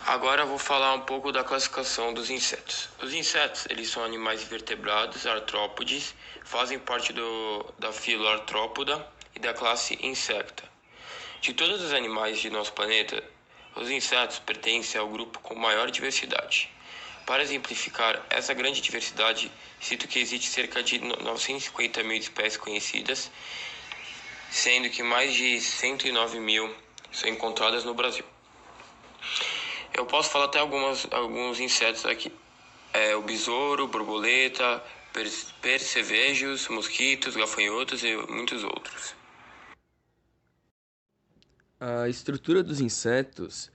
Agora eu vou falar um pouco da classificação dos insetos. Os insetos, eles são animais invertebrados, artrópodes, fazem parte da fila Artrópoda e da classe Insecta. De todos os animais de nosso planeta, os insetos pertencem ao grupo com maior diversidade. Para exemplificar essa grande diversidade, cito que existe cerca de 950 mil espécies conhecidas, sendo que mais de 109 mil são encontradas no Brasil. Eu posso falar até alguns insetos aqui. O besouro, borboleta, percevejos, mosquitos, gafanhotos e muitos outros. A estrutura dos insetos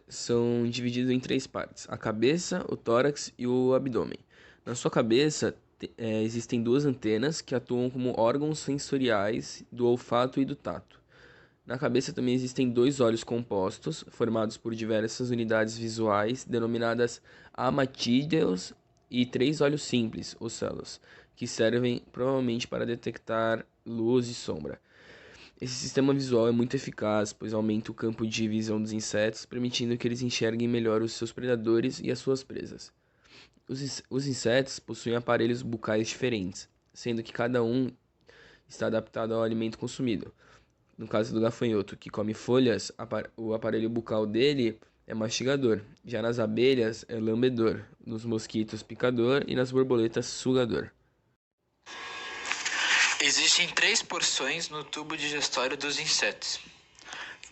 são divididos em três partes: a cabeça, o tórax e o abdômen. Na sua cabeça existem duas antenas que atuam como órgãos sensoriais do olfato e do tato. Na cabeça também existem dois olhos compostos, formados por diversas unidades visuais, denominadas hematídeos, e três olhos simples, ocelos, que servem provavelmente para detectar luz e sombra. Esse sistema visual é muito eficaz, pois aumenta o campo de visão dos insetos, permitindo que eles enxerguem melhor os seus predadores e as suas presas. Os insetos possuem aparelhos bucais diferentes, sendo que cada um está adaptado ao alimento consumido. No caso do gafanhoto, que come folhas, o aparelho bucal dele é mastigador. Já nas abelhas, é lambedor. Nos mosquitos, picador. E nas borboletas, sugador. Existem três porções no tubo digestório dos insetos.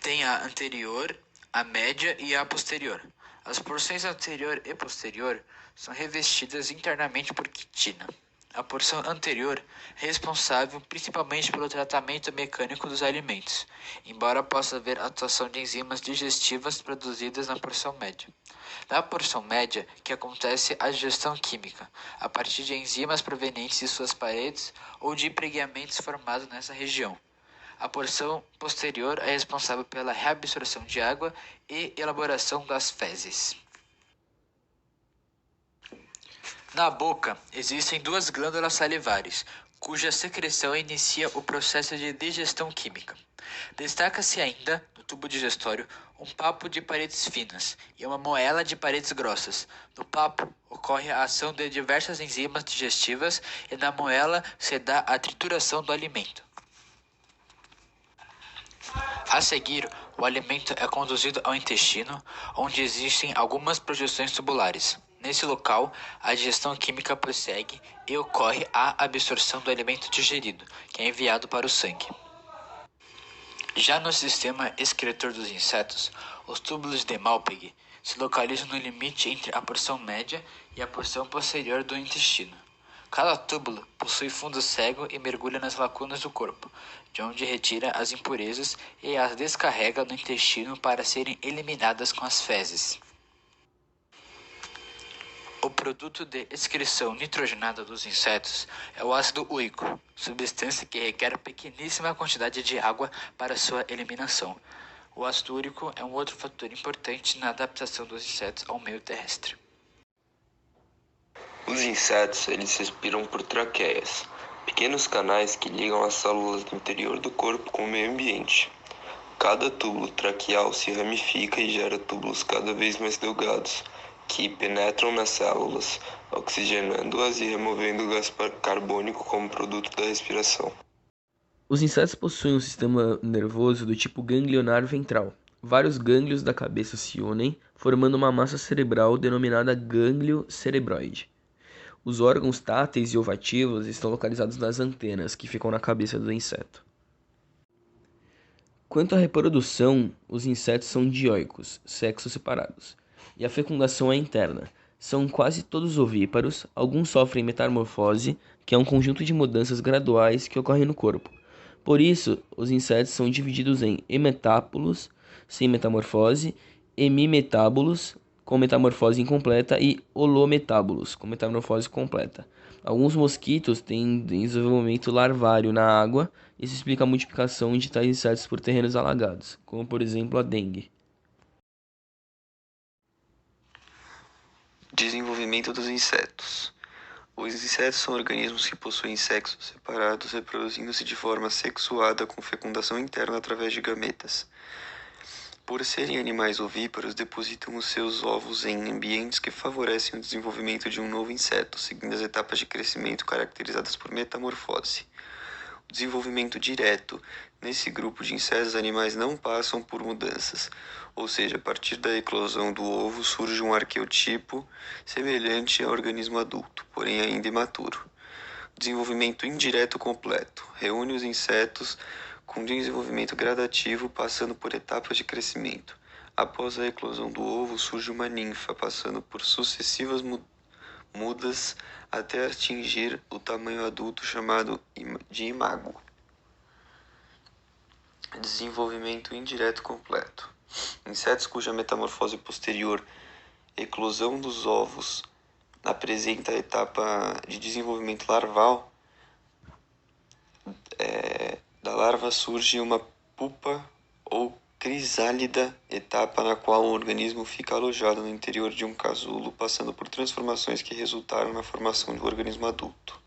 Tem a anterior, a média e a posterior. As porções anterior e posterior são revestidas internamente por quitina. A porção anterior é responsável principalmente pelo tratamento mecânico dos alimentos, embora possa haver atuação de enzimas digestivas produzidas na porção média. Na porção média, que acontece a digestão química, a partir de enzimas provenientes de suas paredes ou de empreguamentos formados nessa região. A porção posterior é responsável pela reabsorção de água e elaboração das fezes. Na boca, existem duas glândulas salivares, cuja secreção inicia o processo de digestão química. Destaca-se ainda, no tubo digestório, um papo de paredes finas e uma moela de paredes grossas. No papo, ocorre a ação de diversas enzimas digestivas e na moela se dá a trituração do alimento. A seguir, o alimento é conduzido ao intestino, onde existem algumas projeções tubulares. Nesse local, a digestão química prossegue e ocorre a absorção do alimento digerido, que é enviado para o sangue. Já no sistema excretor dos insetos, os túbulos de Malpighi se localizam no limite entre a porção média e a porção posterior do intestino. Cada túbulo possui fundo cego e mergulha nas lacunas do corpo, de onde retira as impurezas e as descarrega no intestino para serem eliminadas com as fezes. O produto de excreção nitrogenada dos insetos é o ácido úrico, substância que requer pequeníssima quantidade de água para sua eliminação. O ácido úrico é um outro fator importante na adaptação dos insetos ao meio terrestre. Os insetos, eles respiram por traqueias, pequenos canais que ligam as células do interior do corpo com o meio ambiente. Cada túbulo traqueal se ramifica e gera túbulos cada vez mais delgados, que penetram nas células, oxigenando-as e removendo o gás carbônico como produto da respiração. Os insetos possuem um sistema nervoso do tipo ganglionar ventral. Vários gânglios da cabeça se unem, formando uma massa cerebral denominada gânglio cerebroide. Os órgãos táteis e olfativos estão localizados nas antenas, que ficam na cabeça do inseto. Quanto à reprodução, os insetos são dioicos, sexos separados, e a fecundação é interna. São quase todos ovíparos, alguns sofrem metamorfose, que é um conjunto de mudanças graduais que ocorrem no corpo. Por isso, os insetos são divididos em hemetápolos, sem metamorfose, hemimetábolos, com metamorfose incompleta, e holometábolos, com metamorfose completa. Alguns mosquitos têm desenvolvimento larvário na água. Isso explica a multiplicação de tais insetos por terrenos alagados, como por exemplo a dengue. Desenvolvimento dos insetos. Os insetos são organismos que possuem sexos separados, reproduzindo-se de forma sexuada com fecundação interna através de gametas. Por serem animais ovíparos, depositam os seus ovos em ambientes que favorecem o desenvolvimento de um novo inseto, seguindo as etapas de crescimento caracterizadas por metamorfose. O desenvolvimento direto. Nesse grupo de insetos, os animais não passam por mudanças, ou seja, a partir da eclosão do ovo surge um arqueotipo semelhante ao organismo adulto, porém ainda imaturo. Desenvolvimento indireto completo. Reúne os insetos com desenvolvimento gradativo, passando por etapas de crescimento. Após a eclosão do ovo, surge uma ninfa, passando por sucessivas mudas até atingir o tamanho adulto chamado de imago. Desenvolvimento indireto completo. Insetos cuja metamorfose posterior, eclosão dos ovos, apresenta a etapa de desenvolvimento larval. Da larva surge uma pupa ou crisálida, etapa na qual o organismo fica alojado no interior de um casulo, passando por transformações que resultaram na formação de um organismo adulto.